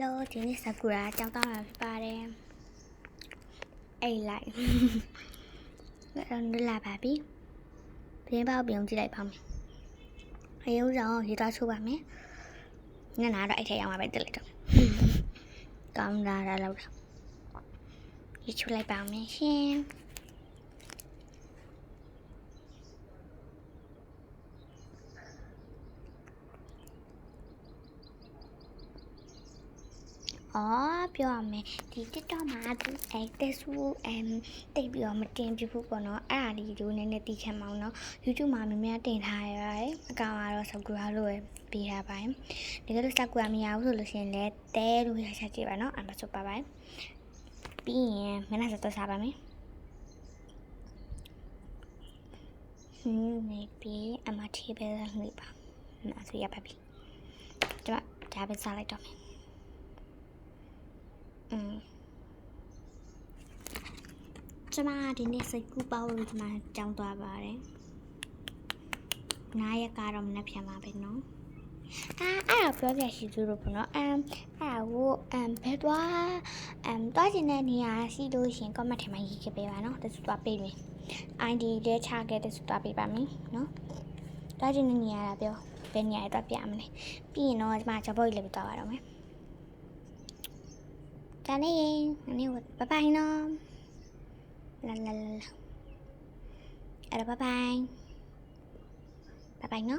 Hello, chị là Sakura, chào tao là ba em. Ê lại. Đây là bà biết. Thế bao biểu chị lại phòng. Hiểu rồi, thì tao xua bà mẹ. Nên là đợi thầy mà bạn tự lại rồi. Còn là lâu rồi. Thì chú lại bảo mẹ xem. Biểu mẹ thì cái cho mà ai tê su em tê biểu mà tiền chụp phụ của nó đi rồi nên là tí xem màu nó YouTube mà mình tiền thay rồi cao mà rồi Sakura rồi bị hạ bài để cái Sakura mình áo rồi là xem lẹ tê rồi sẽ chị bạn nó ăn bắt chụp bài bị mình là tôi sao bài này bị mà thì bây giờ người bảo nó sẽ yappa bị chả biết sao lại đóကျမဒီနေ့စိတ်ကူးပေါလို့ကျမကြောင်းသွားပါတယ်9ရက်ကတော့မနေ့ပြန်มาပဲเนาะအဲ့ဒါပြောပြရှိသူတို့ပေါ့เนาะအဲ့ဒါကိုဘယ်သွားကျင်တဲ့နေရာရှိလို့ရှင် comment ထဲမှာရေးခဲ့ပေးပါเนาะတဆူသွားပေးမယ် ID လေးချခဲ့တဲ့ဆူသွားပေးပါမယ်เนาะသွားကျင်တဲ့နေရာပြောဘယ်နေရာသွားပြမလဲပြီးရင်တော့ကျမဂျပုတ်လေးပြီးသွားပါတော့မယ်ဒါနဲ့ဘိုင်ဘိုင်နော်La la la la. Bye bye. Bye bye no.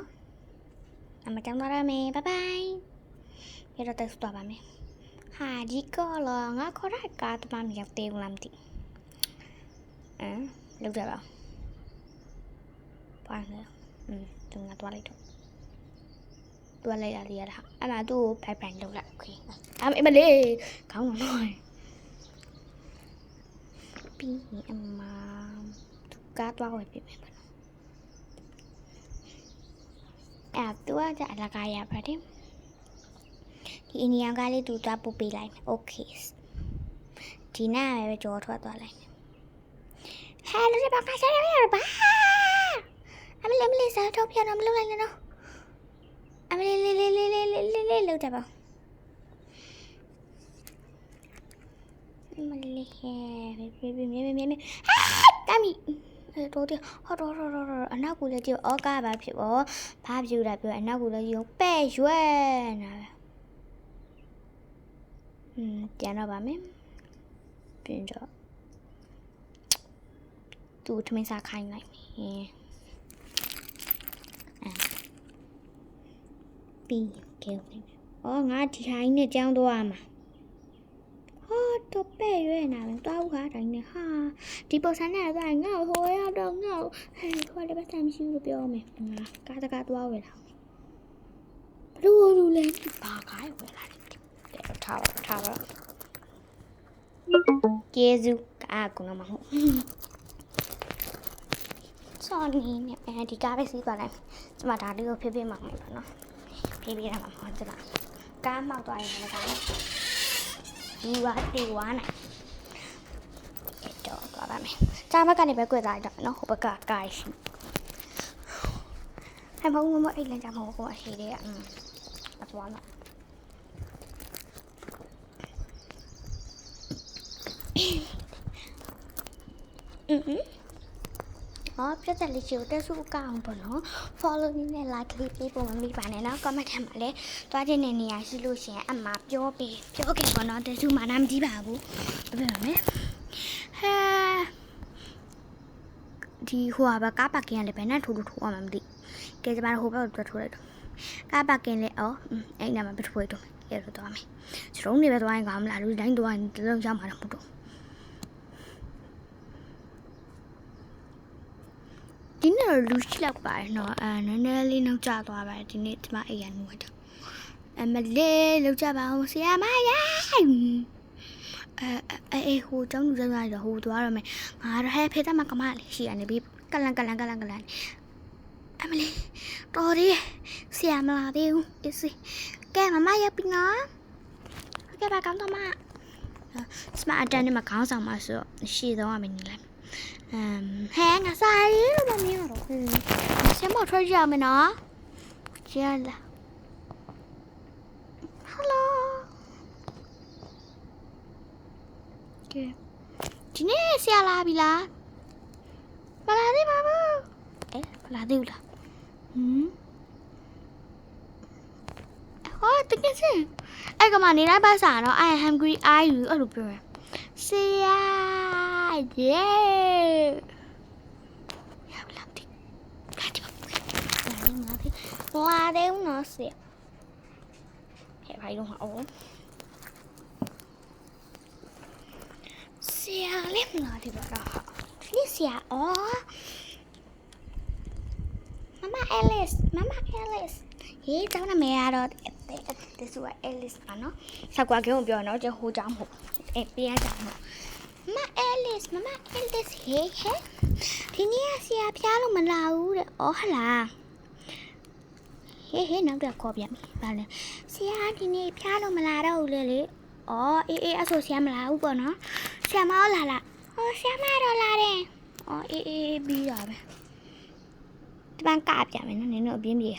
Mà trong đó ra mẹ bye bye. Giờ rồi tới tòa bà mẹ. Hà chỉ có là ngó có ra cả tụi bà mình tiền làm gì. Lúc rồi bảo. Bao nữa. Tụi ngã tòa lấy thôi. Tòa lấy là gì đó. Mà tôi phải bàn đâu lại. Ok. Mẹ bà đi. Không nói. Pi mà cá to rồi bị tuaจะละกายไปดิทีนี้ยังการเล่นตัวปูปีไลน์โอเคทีหน้าไปโจทย์ตัวอะไรเฮ้ยเราจะบอกใครใช่ไหมบ้าไม่เลยสาวชอบเพียนไม่รู้อะไรเลยเนาะไม่เลยรู้จักเปล่ามันเลยไม่ตามีตัวเดียวอันนั้นกูเลยจีบกาแบบผิวภาพอยู่แบบอันนั้นกูเลยยงเป๊ะช่วยนะเจ้าหน้าบ้านมั้ยเป็นจ้ะตูทำไมสาขายไงปีเกี่ยวงาที่ใช้เนี่ยจ้างตัวมาตัวเป้ด้วยนะเป็นตัวขาดังเนี่ยค่ะที่บอกฉันน่ะตัวเงาโหยเอาดองเงาเฮ้ยเขาได้ไปทำชิวกับพี่อมนะกาตะกาตัวเวลาดูเลยปากขายเวลาเดี๋ยวท้าวเกซูกากุนมาหูสอนนี้เนี่ยที่กาไปซื้อตัวอะไรจะมาด่าเรื่องเพ่ๆหมักมันเนาะเพ่ๆทำมาพอจะละกาหมักตัวอะไรนะคะดีวะน่ะจอตัวบ้างไหมจ้ามากันในแบบกล้วยตายเนาะหัวปากกายให้พ่อมึงบอกไอ้เรื่องจำหัวกูอาชีพเลยปัดวันละပြတ်တယ်ချူတက်စုအကောင်ပေါ့နော် follow နဲ့ like คลิปလေးပုံမမိပါနဲ့နော် comment ထဲမှာလည်းတွားတဲ့နေရာရှိလို့ရှင်အမှပြောခဲ့ပေါ့နော်တက်စုမှနားမကြည့်ပါဘူးပြောပါမယ်ဒီဟိုကကားပါကင်ကလည်းဘယ်နဲ့ထိုးအောင်မှမသိကဲကျမတို့ဟိုဘက်ကိုထိုးလိုက်တော့ကားပါကင်လည်းအဲ့နာမှာပြထိုးလိုက်တော့ရတော့မယ်စရုံးနေပဲသွားရင်ကောင်းမလားလူတိုင်းသွားရင်တလုံးရောက်မှာတော့မဟုတ်တော့ဒီနေ့လူရှိလောက်ပါတယ်နော်နည်းနည်းလေးနောက်ကျသွားပါတယ်ဒီနေ့ဒီမှာအိမ်ရနူးတော့မလေးလောက်ကြပါအောင်ဆရာမရဲ့ဟိုကျောင်းလူစမ်းရဟိုသွားရမယ်ငါတော့ဟဲ့ဖေးသားမကမလေးရှိရနေပြီကလန်အမလေးတော်ရီဆရာမလာသေးဘူးအေးစီကဲမမရပြီနော်ကဲပါကောင်းတော့မစမအတန်းနဲ့မကောင်းဆောင်ပါဆိုရှေ့တော့မနေလိုက်hang à sai mà miêu rồi xem một thôi giờ mày nó chưa là hello ဒီနေ့ဆရာလာပြီလားမလာသေးပါဘူးမလာသေးဘူးလားဟောတကယ်ချင်းအဲ့ကမှနေလိုက်ပါစားတော့ I am hungry are you အဲ့လိုပြောရဆရာယေရပါလားဒီလာတယ်နော်ဆရာဟဲ့ဘာလို့မအောင်ဆရာလေးမလာသေးပါတော့ဒီဆရာMama Alice ဟေးတောင်းနာမည်ကတော့ဒီဆို Alice ပါနော်ဆောက်ကကြောင်ပြောနော်ကျဟိုကြောင်မဟုတ်ပြန်ကြောင်မဟုတ် Mama Alice ဟေးဒီနေ့ဆရာဖျားလို့မလာဘူးတဲ့ဟလာဟေးနောက်တော့ခေါ်ပြန်ပြီဗါလဲဆရာဒီနေ့ဖျားလို့မလာတော့ဘူးလေအေးအဲ့ဆိုဆရာမလာဘူးပေါ့နော်ဆရာမလာလားဆရာမတော့လာတယ်အေးပြီးရပဲဒီပန်းကပြမယ်နော်နင်တို့အပြင်းပြေ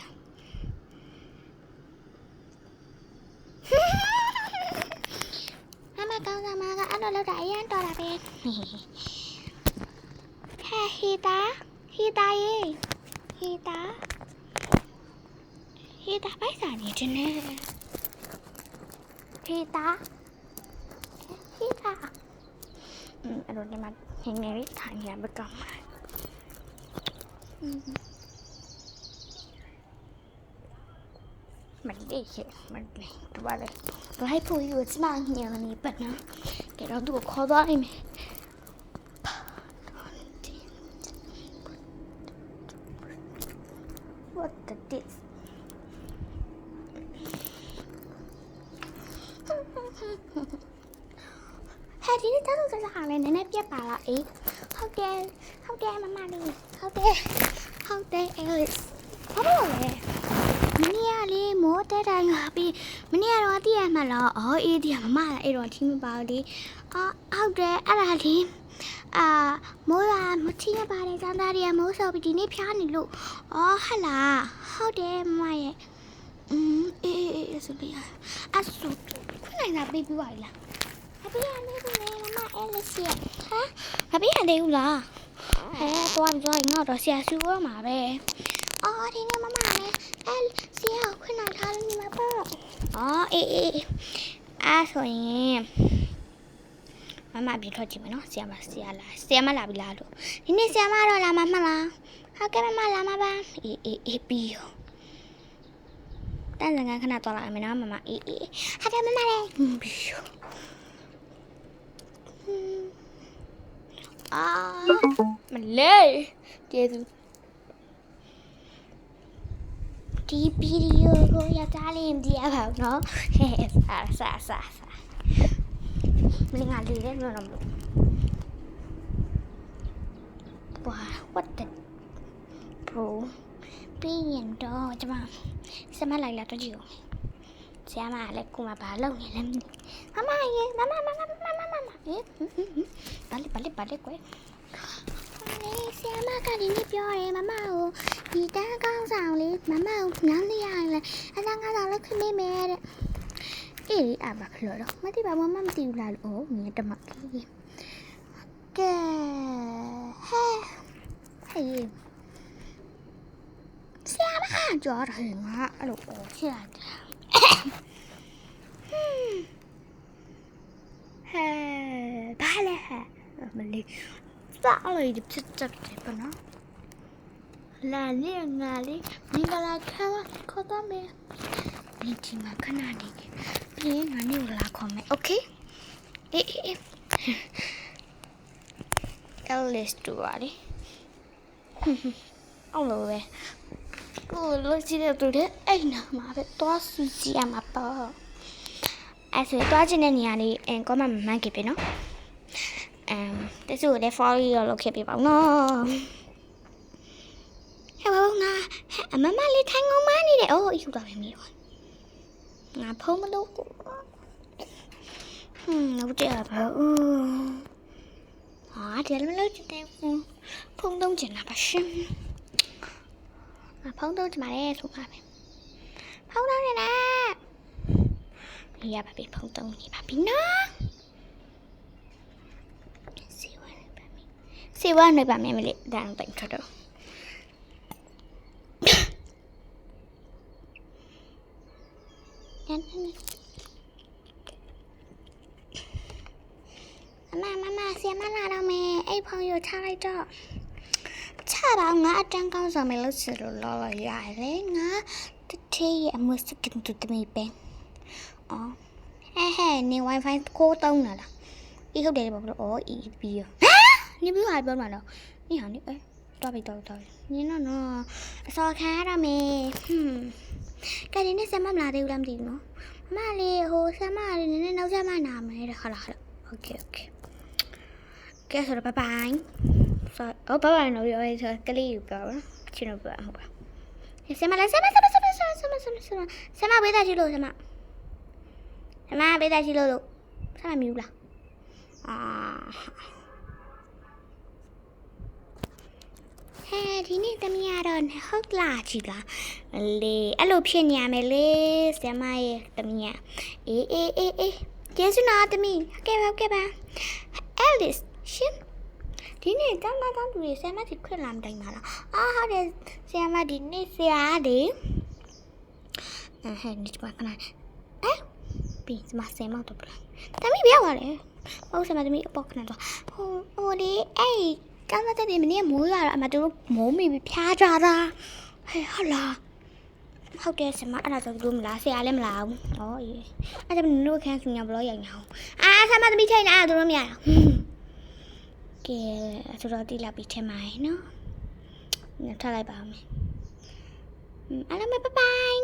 မကောင်းစားမကအဲ့လိုလောက်တာအရင်တော်တာပဲဟဲဟီတာပိုက်စားနေတယ်နဲ့ဟီတာအဲ့လိုဒီမှာဟင်းနေလေးထိုင်ရမကောင်းပါมันได้เห็นมันตัวอะไรตัวให้ผู้อยู่ที่มาเนี่ยมันนี่ปัดนะแกเราตัวคอได้ไหมWhat the this ဟဲ့ဒီနေ့တောင်းစားစားလဲနည်းနည်းပြက်ပါလားဟုတ်တယ်မမလေးဟုတ်တယ် Alice ဘာလို့လဲမနေ့ကလေမိုးတဲ့တိုင်းဟာပြီးမနေ့ကတော့တည့်ရမှလားအေးတည့်ရမမလားအဲ့တော့ထင်းမပါဘူးလေဟုတ်တယ်အဲ့ဒါလေမိုးကမထင်းရပါတယ်ចောင်းသားတွေကမိုးဆော်ပြီးဒီနေ့ဖျားနေလို့ဟဟလာဟုတ်တယ်မမရဲ့အေးဆိုပြီးအဲ့ဆိုခုနိုင်တာပြီးပါလားအပြည့်ရနေပြီမမအဲ့လက်စီအပြည့်ရနေဦးလားသွားပြီးငါတော့ဆရာဆူရမှာပဲဒီနေ့မမလည်းဆရာခွင့်နိုင်ထားလို့မှာပေါ့အေးဆိုရင်မမပြေထွက်ကြည့်မယ်နော်ဆရာမလာပြီလားလို့ဒီနေ့ဆရာမတော့လာမှာမလားဟုတ်ကဲ့မမလာမှာပါအေးပြီးရောတန်းစံခဏသွားလာမယ်နော်မမအေးဟုတ်ကဲ့မမလည်းပြီးရောမလေးကျေးဇူးဒီဗီဒီယိုကိုရထားလေးကြည့်ရပါဦးနော်စားမင်းငါလေးလည်းမလို့ what the bro ပြီးရင်တော့ကျမစမလိုက်လာတော့ကြည့်ဦးဆရာမလည်းကိုမဘာလုပ်နေလဲမမရေမဘာလေကွယ်ဆရာမကဒီနေ့ပြောတယ်မမကိုဒီတန်းကောင်းဆောင်လေးမမကိုနမ်းလေးရတယ်လေအတန်းကောင်းဆောင်လေးခွင့်ပေးမယ်တဲ့အေးဘာဖြစ်လို့တော့မသိပါဘူးမမသိဘူးလားလို့ငါတမကြီးကဲဟဲ့ဆရာမကြော်တယ်ငါအဲ့လိုချစ်ရတယ်ဘာလဲမလေးစားလို့ဒီဖြစ်တယ်ပေါ့နော်လာနေငါလေးမင်္ဂလာခေါ်တော့မယ်ဒီချိန်မှာခဏနေပြီးငါနေလာခေါ်မယ်โอเคအေးAlice တူပါလေအောင်လို့ပဲကိုလို့ကြည့်တဲ့တူတဲ့အဲ့နာမှာပဲသွားဆူစီရမှာပေါ့အဲ့ဆိုသွားချင်တဲ့နေရာလေးကောမမှန်ခဲ့ပြီနော်တချို့လည်း follow ရလုပ်ခဲ့ပြပါဦးနော်ဟဲ့ဘာငါမမလေးထိုင်ငုံမနေတယ်ယူတာပဲမြေတော့ငါဖုံးမလို့ဟုတ်တယ်ပါတယ်မလို့တဲ့ဖုံးတော့ကျင်လာပါရှင်ဖုံးတော့ကျမလေးဆိုပါမယ်ဖုံးတော့နေလားရပါပြီဖုံးတော့နေပါပြီနော် စီဝါနေပါမယ်မလေးဒါတော့တိုင်ထွက်တော့မဆီယမလာတော့မယ်အဲ့ဖုန်းရထားလိုက်တော့ချတော့ငါအတန်းကောင်းဆောင်မယ်လို့ဆိုလို့လော်ရတယ်ငါတထေးရဲ့အမွှစကင်တူတမီပဲအော်ဟဲ့နေ wifi ကိုတုံးလာလားအေးဟုတ်တယ်ပေါ့အော်အေးပြီးရောနေပြီးဟာပြောမှာတော့နေဟာနေတော့ပြီးတော့နင်းတော့အစောခါရမယ်ကဲဒီနေ့ဆမ်မမလာသေးဘူးလားမသိဘူးနော်မလေးဟိုဆမ်မလေးနည်းနည်းနောက်ကျမှနာမယ်တဲ့ဟုတ်လားโอเคကဲဆိုတော့bye bye oh bye bye နော်ရောကလေးယူပြောပါချင်တော့ပါဟုတ်ပါဆမ်မဝေးတာရှိလို့ဆမ်မဝေးတာရှိလို့ဆမ်မမြူလားဒီနေ့တမီးရတော့ဟုတ်လားကြည်လားလေအဲ့လိုဖြစ်နေရမယ်လေဆရာမရဲ့တမီးရအေးကျေးဇူးနော်တမီးကဲပါ Alice ရှင်ဒီနေ့တောင်းသူတွေဆရာမကြီးခွင့်လာမတိုင်ပါလားဟုတ်တယ်ဆရာမဒီနေ့ဆရာလေဟဲ့ဒီမှာခဏပြီးစမဆယ်မောက်တော့ပြန်တမီးပြောပါလေဟုတ်ဆရာမတမီးအပေါ်ခဏတော့ဟိုဒီအဲ့တောင်းတဲ့မနေ့မိုးရအမတို့မိုးမိပြီးဖျားကြတာဟဲ့ဟုတ်လားဟုတ်တယ်ဆရာမအဲ့ဒါဆိုလို့မလားဆရာလည်းမလားဘူးဟောအေးအဲ့ဒါမင်းတို့ခန်းဆူညာဘလို့ရိုက်နေအောင်ဆရာမသမီးထိုင်နေအဲ့ဒါတို့မရကဲဆိုတော့တိလာပြီးထင်ပါရဲ့နော်ညထားလိုက်ပါဦးမယ်အားလုံးပဲbye bye